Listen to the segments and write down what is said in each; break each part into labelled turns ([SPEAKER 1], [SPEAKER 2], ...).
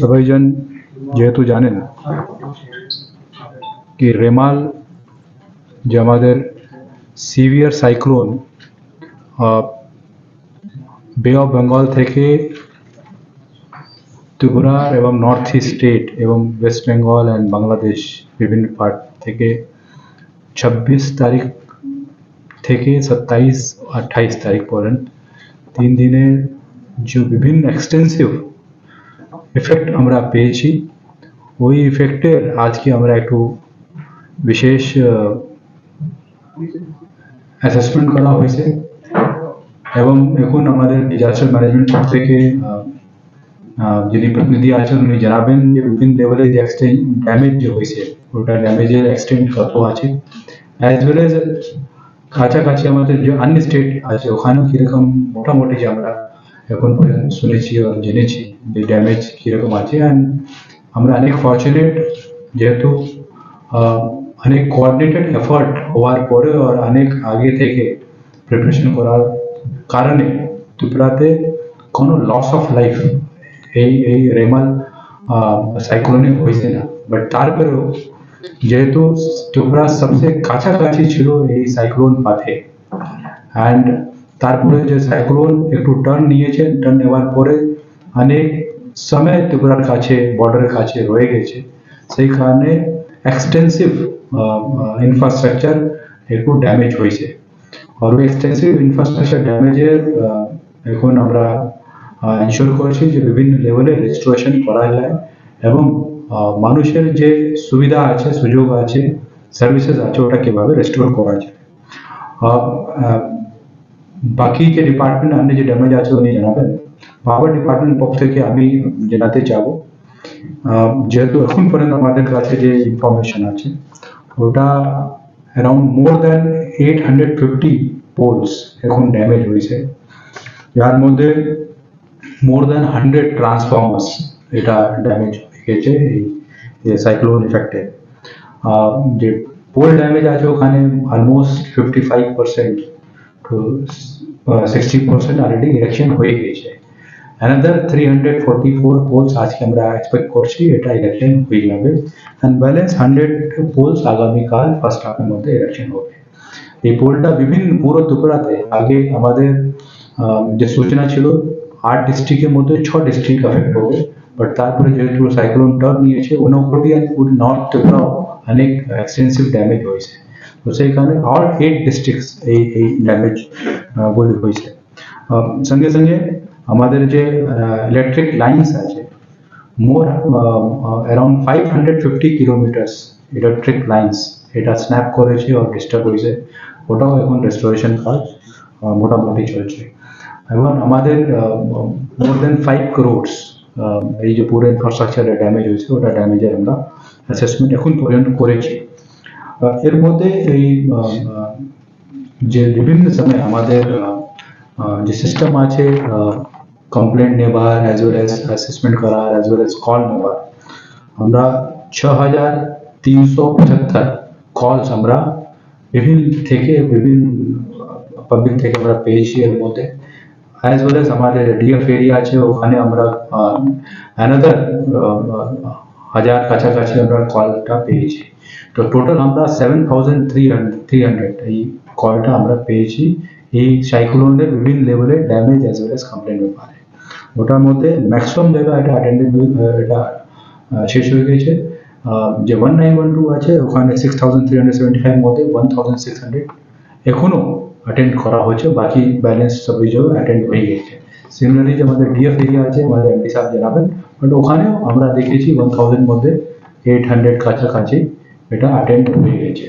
[SPEAKER 1] সবাইজন যেহেতু জানেন কি রেমাল যে আমাদের সিভিয়ার সাইক্লোন বে অফ বেঙ্গল থেকে ত্রিপুরা এবং নর্থ ইস্ট স্টেট এবং ওয়েস্ট বেঙ্গল এন্ড বাংলাদেশ বিভিন্ন পার্ট থেকে 26 তারিখ থেকে 27-28 তারিখ পর্যন্ত 3 দিনের যে বিভিন্ন এক্সটেন্সিভ ইফেক্ট আমরা পেয়েছি ওই ইফেক্টের আজকে আমরা একটু বিশেষ অ্যাসেসমেন্ট করা হয়েছে এবং এখন আমাদের ডিজাস্টার ম্যানেজমেন্ট থেকে যিনি প্রতিনিধি আছেন উনি জানাবেন যে বিভিন্ন লেভেলে যে এক্সটেন্ট ড্যামেজ যে হয়েছে ওটা ড্যামেজের এক্সটেন্ট কত আছে অ্যাজ ওয়েল এজ কাছাকাছি আমাদের যে অন্য স্টেট আছে ওখানেও কিরকম মোটামুটি যে আমরা এখন পর্যন্ত শুনেছি আর জেনেছি যে ড্যামেজ কিরকম আছে অ্যান্ড আমরা অনেক ফর্চুনেট যেহেতু অনেক কোঅর্ডিনেটেড এফর্ট হওয়ার পরে আর অনেক আগে থেকে প্রিপারেশন করার কারণে ত্রিপুরাতে কোনো লস অফ লাইফ এই রেমাল সাইক্লোনে হয়েছে না বাট তারপরেও যেহেতু ত্রিপুরা সবচেয়ে কাছাকাছি ছিল এই সাইক্লোন পাথে অ্যান্ড তারপরে যে সাইক্লোন একটু টার্ন নিয়েছে টার্ন নেওয়ার পরে অনেক সময় ত্রিপুরার কাছে বর্ডারের কাছে রয়ে গেছে সেই কারণে এক্সটেন্সিভ ইনফ্রাস্ট্রাকচার একটু ড্যামেজ হয়েছে আর ওই এক্সটেন্সিভ ইনফ্রাস্ট্রাকচার ড্যামেজের এখন আমরা এনশিওর করেছি যে বিভিন্ন লেভেলে রেস্টোরেশন করা যায় এবং মানুষের যে সুবিধা আছে সুযোগ আছে সার্ভিসেস আছে ওটা কিভাবে রেস্টোর করা যায় বাকি যে ডিপার্টমেন্ট আপনি যে ড্যামেজ আছে উনি জানাবেন পাওয়ার ডিপার্টমেন্ট পক্ষ থেকে আমি জানাতে যাব যেহেতু এখন পর্যন্ত আমাদের কাছে যে ইনফরমেশন আছে ওটা অ্যারাউন্ড মোর দ্যান 850 পোলস এখন ড্যামেজ হয়েছে যার মধ্যে মোর দ্যান 100 ট্রান্সফর্মার্স এটা ড্যামেজ হয়ে গেছে এই সাইক্লোন ইফেক্টে যে পোল ড্যামেজ আছে ওখানে অলমোস্ট 55% to 60% অলরেডি ইরেকশন হয়ে গেছে another 344 পোলস আজকে আমরা এক্সপেক্ট করছি এটা ইরেকশন হয়ে যাবে and balance 100 পোলস আগামীকাল ফার্স্ট হাফের মধ্যে ইরেকশন হবে এই পোলটা বিভিন্ন পুরো ত্রিপুরাতে আগে আমাদের যে সূচনা ছিল 8 ডিস্ট্রিক্টের মধ্যে 6 ডিস্ট্রিক্ট এফেক্ট হবে বাট তারপরে যেহেতু সাইক্লোন টার্ন নিয়েছে ঊনকোটি আর নর্থ ত্রিপুরা অনেক এক্সটেন্সিভ ড্যামেজ হয়েছে তো সেই কারণে অল 8 ডিস্ট্রিক্টস এই ড্যামেজ গুলি হয়েছে সঙ্গে সঙ্গে আমাদের যে ইলেকট্রিক লাইনস আছে মোর অ্যারাউন্ড 550 কিলোমিটার্স ইলেকট্রিক লাইনস এটা স্ন্যাপ করেছে আর ডিস্টার্ব হয়েছে ওটাও এখন রেস্টোরেশন কাজ মোটামুটি চলছে এবং আমাদের মোর দেন 5 crores এই যে পুরো ইনফ্রাস্ট্রাকচারে ড্যামেজ হয়েছে ওটা ড্যামেজের আমরা অ্যাসেসমেন্ট এখন পর্যন্ত করেছি এর মধ্যে এই যে বিভিন্ন সময় আমাদের যে সিস্টেম আছে কমপ্লেন্ট নেবার অ্যাজ ওয়েল অ্যাজ অ্যাসেসমেন্ট করার অ্যাজ ওয়েল অ্যাজ কল নেবার আমরা 6375 কলস আমরা বিভিন্ন পাবলিক থেকে আমরা পেয়েছি এর মধ্যে অ্যাজ ওয়েল অ্যাজ আমাদের ডিএফ এরিয়া আছে ওখানে আমরা অ্যানাদার 1000 কাছাকাছি আমরা কলটা পেয়েছি তো টোটাল আমরা 7300 এই কলটা আমরা পেয়েছি এই সাইক্লোনের বিভিন্ন লেভেলে damage as well as complaint ব্যাপারে ওটার মধ্যে ম্যাক্সিমাম জায়গা এটা অ্যাটেন্ডেড এটা শেষ হয়ে গেছে যে 1912 আছে ওখানে 6375 মধ্যে 1600 এখনো অ্যাটেন্ড করা হয়েছে বাকি ব্যালেন্স সব জায়গায় অ্যাটেন্ড হয়ে গেছে সিমিলারলি যে আমাদের ডিএফ এরিয়া আছে আমাদের এমডি সাহেব জানাবেন বাট ওখানেও আমরা দেখেছি 1000 মধ্যে 800 কাছাকাছি এটা অ্যাটেন্ড হয়ে গেছে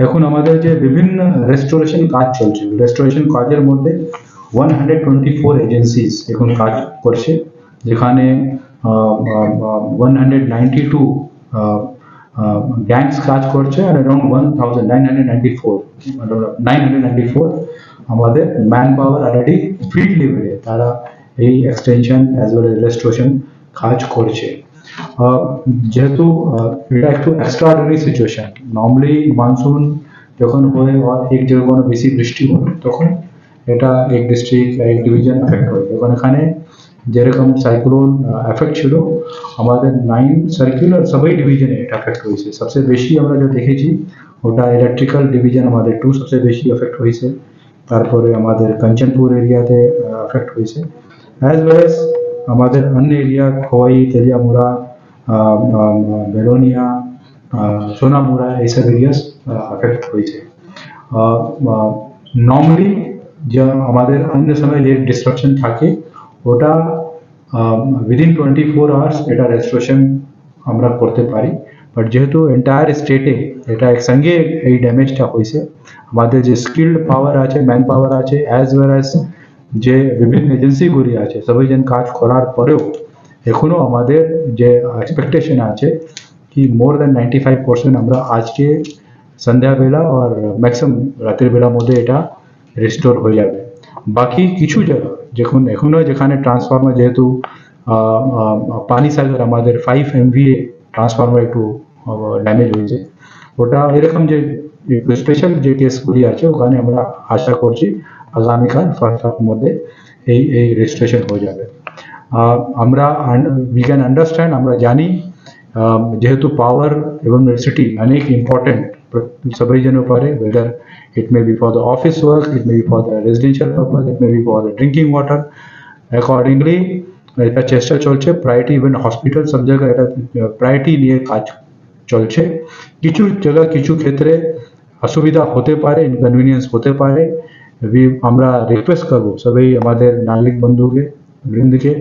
[SPEAKER 1] এখন আমাদের যে বিভিন্ন রেস্টোরেশন কাজ চলছে রেস্টোরেশন কাজের মধ্যে 124 এজেন্সিস এখন কাজ করছে যেখানে 192 গ্যাংস কাজ করছে আর অ্যারাউন্ড 994 আমাদের ম্যান পাওয়ার অলরেডি ফিল্ড লেভেলে তারা এই extension as well as restoration কাজ করছে যেহেতু এটা একটু এক্সট্রাঅর্ডিনারি সিচুয়েশন নর্মালি মনসুন যখন হয় আর এক জায়গায় কোনো বেশি বৃষ্টি হয় তখন এটা এক ডিস্ট্রিক্ট এক ডিভিশন এফেক্ট হয় যখন এখানে যেরকম সাইক্লোন এফেক্ট ছিল আমাদের 9 সার্কুলার সবই ডিভিশনে এটা এফেক্ট হয়েছে। সবচেয়ে বেশি আমরা যা দেখেছি ওটা ইলেকট্রিক্যাল ডিভিশন আমাদের 2 সবচেয়ে বেশি এফেক্ট হয়েছে, তারপরে আমাদের কাঞ্চনপুর এরিয়াতে এফেক্ট হয়েছে, অ্যাজ ওয়েল এজ আমাদের অন্য এরিয়া খোয়াই, তেলিয়ামুড়া, বেলোনিয়া, সোনামুড়া এইসব এরিয়াস এফেক্ট হয়েছে। নর্মালি যা আমাদের অন্য সময় যে ডিস্ট্রাকশন থাকে ওটা উইদিন 24 আওয়ার্স এটা রেস্টোরেশন আমরা করতে পারি, বাট যেহেতু এন্টায়ার স্টেটে এটা একসঙ্গে এই ড্যামেজটা হয়েছে, আমাদের যে স্কিল্ড পাওয়ার আছে, ম্যান পাওয়ার আছে, অ্যাজ ওয়েল অ্যাজ যে বিভিন্ন এজেন্সিগুলি আছে সবাইজন কাজ করার পরেও এখনো আমাদের যে এক্সপেকটেশন আছে কি মোর দ্যান 95% আমরা আজকে সন্ধ্যাবেলা আর ম্যাক্সিমাম রাতের বেলার মধ্যে এটা রিস্টোর হয়ে যাবে। বাকি কিছু জায়গা যখন এখনো যেখানে ট্রান্সফর্মার যেহেতু পানি সাগর আমাদের 5 MVA ট্রান্সফর্মার একটু ড্যামেজ হয়েছে, ওটা এরকম যে স্পেশাল যে কেসগুলি আছে ওখানে আমরা আশা করছি আগামীকাল ফার্স্ট হাফের মধ্যে এই রেজিস্ট্রেশন হয়ে যাবে। আমরা উই ক্যান আন্ডারস্ট্যান্ড, আমরা জানি যেহেতু পাওয়ার এবং ইলেকট্রিসিটি অনেক ইম্পর্টেন্ট সবাই যেন পারে, whether it may be for the office work, it may be for the residential purpose, it may be for the drinking water. Accordingly এটা চেষ্টা চলছে, প্রায়োরিটি ইভেন হসপিটাল সব জায়গায় এটা প্রায়োরিটি নিয়ে কাজ চলছে। কিছু জায়গা কিছু ক্ষেত্রে অসুবিধা হতে পারে, ইনকনভিনিয়েন্স হতে পারে, আমরা রিকোয়েস্ট করবো সবাই আমাদের নাগরিক বন্ধুকে বৃন্দকে